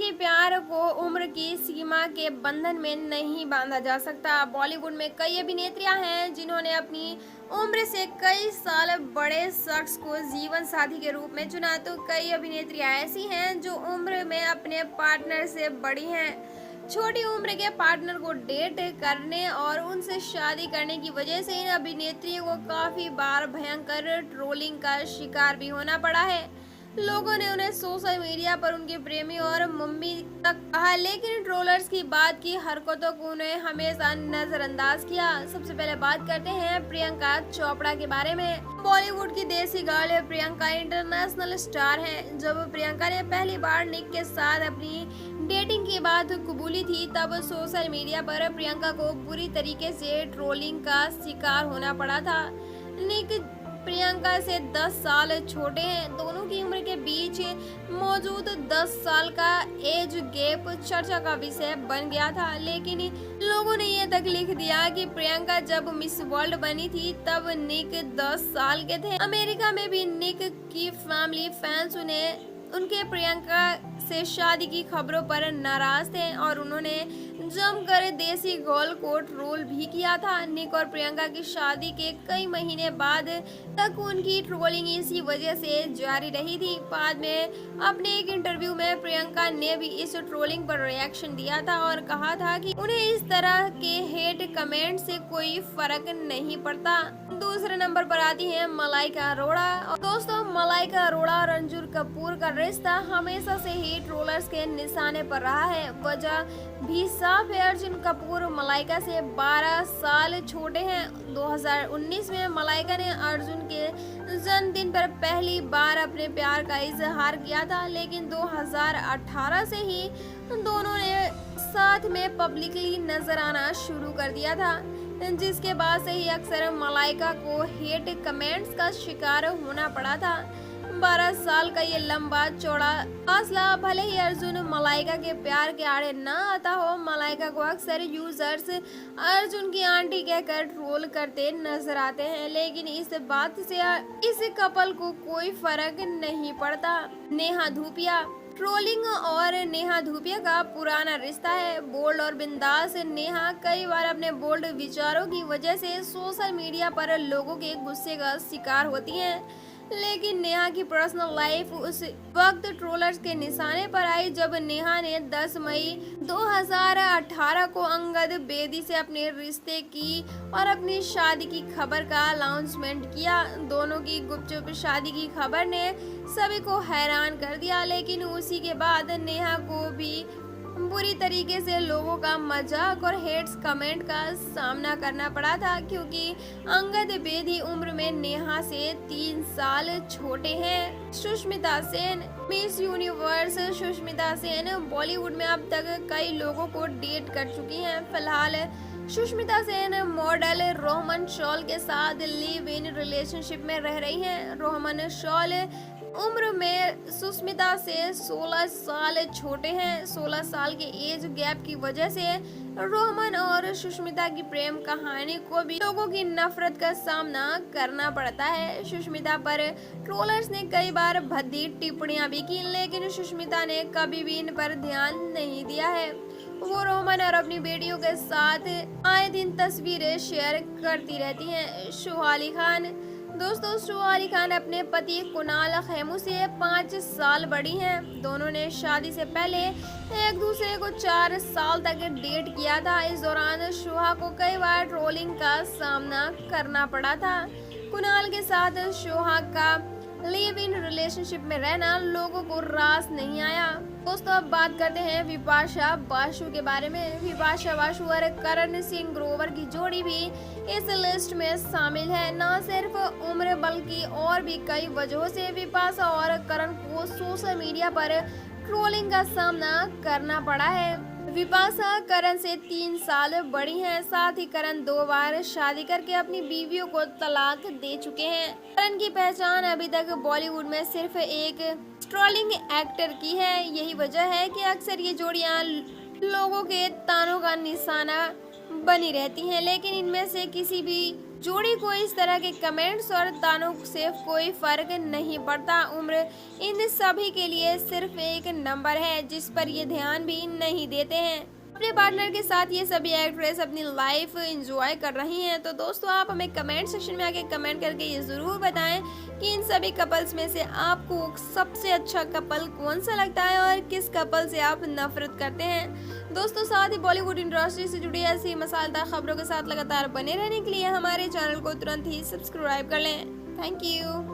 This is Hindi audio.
क्योंकि प्यार को उम्र की सीमा के बंधन में नहीं बांधा जा सकता। बॉलीवुड में कई अभिनेत्रियां हैं जिन्होंने अपनी उम्र से कई साल बड़े शख्स को जीवन साथी के रूप में चुना, तो कई अभिनेत्रियां ऐसी हैं जो उम्र में अपने पार्टनर से बड़ी हैं। छोटी उम्र के पार्टनर को डेट करने और उनसे शादी करने की वजह से इन अभिनेत्रियों को काफी बार भयंकर ट्रोलिंग का शिकार भी होना पड़ा है। लोगों ने उन्हें सोशल मीडिया पर उनके प्रेमी और मम्मी तक कहा, लेकिन ट्रोलर्स की बात की हरकतों को उन्हें हमेशा नजरअंदाज किया। सबसे पहले बात करते हैं प्रियंका चोपड़ा के बारे में। बॉलीवुड की देसी गर्ल प्रियंका इंटरनेशनल स्टार हैं। जब प्रियंका ने पहली बार निक के साथ अपनी डेटिंग की बात कबूली थी, तब सोशल मीडिया पर प्रियंका को बुरी तरीके से ट्रोलिंग का शिकार होना पड़ा था। निक प्रियंका से 10 साल छोटे हैं। दोनों की उम्र के बीच मौजूद 10 साल का एज गैप चर्चा का विषय बन गया था, लेकिन लोगों ने ये तक लिख दिया कि प्रियंका जब मिस वर्ल्ड बनी थी तब निक 10 साल के थे। अमेरिका में भी निक की फैमिली फैंस उनके प्रियंका से शादी की खबरों पर नाराज थे और उन्होंने जमकर देसी गर्ल को ट्रोल भी किया था। निक और प्रियंका की शादी के कई महीने बाद तक उनकी ट्रोलिंग इसी वजह से जारी रही थी। बाद में अपने एक इंटरव्यू में प्रियंका ने भी इस ट्रोलिंग पर रिएक्शन दिया था और कहा था कि उन्हें इस तरह के हेट कमेंट से कोई फर्क नहीं पड़ता। दूसरे नंबर पर आती है मलाइका अरोड़ा। और दोस्तों, मलाइका अरोड़ा और रणबीर कपूर का रिश्ता हमेशा से ही ट्रोलर्स के निशाने पर रहा है। वजह भी साफ है, अर्जुन कपूर मलाइका से 12 साल छोटे हैं। 2019 में मलाइका ने अर्जुन के जन्मदिन पर पहली बार अपने प्यार का इजहार किया था, लेकिन 2018 से ही दोनों ने साथ में पब्लिकली नजर आना शुरू कर दिया था, जिसके बाद से ही अक्सर मलाइका को हेट कमेंट्स का शिकार होना पड़ा था। 12 साल का ये लंबा चौड़ा फासला भले ही अर्जुन मलाइका के प्यार के आड़े न आता हो, मलाइका को अक्सर यूजर्स अर्जुन की आंटी कहकर ट्रोल करते नजर आते हैं, लेकिन इस बात से इस कपल को कोई फर्क नहीं पड़ता। नेहा धूपिया। ट्रोलिंग और नेहा धूपिया का पुराना रिश्ता है। बोल्ड और बिंदास नेहा कई बार अपने बोल्ड विचारों की वजह से सोशल मीडिया पर लोगों के गुस्से का शिकार होती हैं, लेकिन नेहा की पर्सनल लाइफ उस वक्त ट्रोलर्स के निशाने पर आई जब नेहा ने 10 मई 2018 को अंगद बेदी से अपने रिश्ते की और अपनी शादी की खबर का अनाउंसमेंट किया। दोनों की गुपचुप शादी की खबर ने सभी को हैरान कर दिया, लेकिन उसी के बाद नेहा को भी बुरी तरीके से लोगों का मजाक और हेट्स कमेंट का सामना करना पड़ा था, क्योंकि अंगद बेदी उम्र में नेहा से 3 साल छोटे हैं। सुष्मिता सेन। मिस यूनिवर्स सुष्मिता सेन बॉलीवुड में अब तक कई लोगों को डेट कर चुकी हैं। फिलहाल सुष्मिता सेन मॉडल रोहमन शॉल के साथ लिव इन रिलेशनशिप में रह रही हैं। रोहमन शॉल उम्र में सुष्मिता से 16 साल छोटे हैं। 16 साल के एज गैप की वजह से रोहमन और सुष्मिता की प्रेम कहानी को भी लोगों की नफरत का सामना करना पड़ता है। सुष्मिता पर ट्रोलर्स ने कई बार भद्दी टिप्पणियां भी की, लेकिन सुष्मिता ने कभी भी इन पर ध्यान नहीं दिया है। वो रोहमन और अपनी बेटियों के साथ आए दिन तस्वीरें शेयर करती रहती हैं। सुहाली खान। दोस्तों, सुहाली खान अपने पति कुणाल खेमू से 5 साल बड़ी हैं। दोनों ने शादी से पहले एक दूसरे को 4 साल तक डेट किया था। इस दौरान सुहा को कई बार ट्रोलिंग का सामना करना पड़ा था। कुणाल के साथ सुहा का लिव इन रिलेशनशिप में रहना लोगों को रास नहीं आया। दोस्तों, अब बात करते हैं विपाशा बासु के बारे में। विपाशा बासु और करण सिंह ग्रोवर की जोड़ी भी इस लिस्ट में शामिल है। न सिर्फ उम्र बल्कि और भी कई वजहों से विपाशा और करण को सोशल मीडिया पर ट्रोलिंग का सामना करना पड़ा है। विपाशा करण से 3 साल बड़ी हैं। साथ ही करण 2 बार शादी करके अपनी बीवियों को तलाक दे चुके हैं। करण की पहचान अभी तक बॉलीवुड में सिर्फ एक ट्रोलिंग एक्टर की है। यही वजह है कि अक्सर ये जोड़ियां लोगों के तानों का निशाना बनी रहती हैं, लेकिन इनमें से किसी भी जोड़ी को इस तरह के कमेंट्स और तानों से कोई फर्क नहीं पड़ता। उम्र इन सभी के लिए सिर्फ एक नंबर है जिस पर ये ध्यान भी नहीं देते हैं। अपने पार्टनर के साथ ये सभी एक्ट्रेस अपनी लाइफ एंजॉय कर रही हैं। तो दोस्तों आप हमें कमेंट सेक्शन में आके कमेंट करके ये ज़रूर बताएं कि इन सभी कपल्स में से आपको सबसे अच्छा कपल कौन सा लगता है और किस कपल से आप नफरत करते हैं। दोस्तों साथ ही बॉलीवुड इंडस्ट्री से जुड़ी ऐसी मसालेदार खबरों के साथ लगातार बने रहने के लिए हमारे चैनल को तुरंत ही सब्सक्राइब कर लें। Thank you.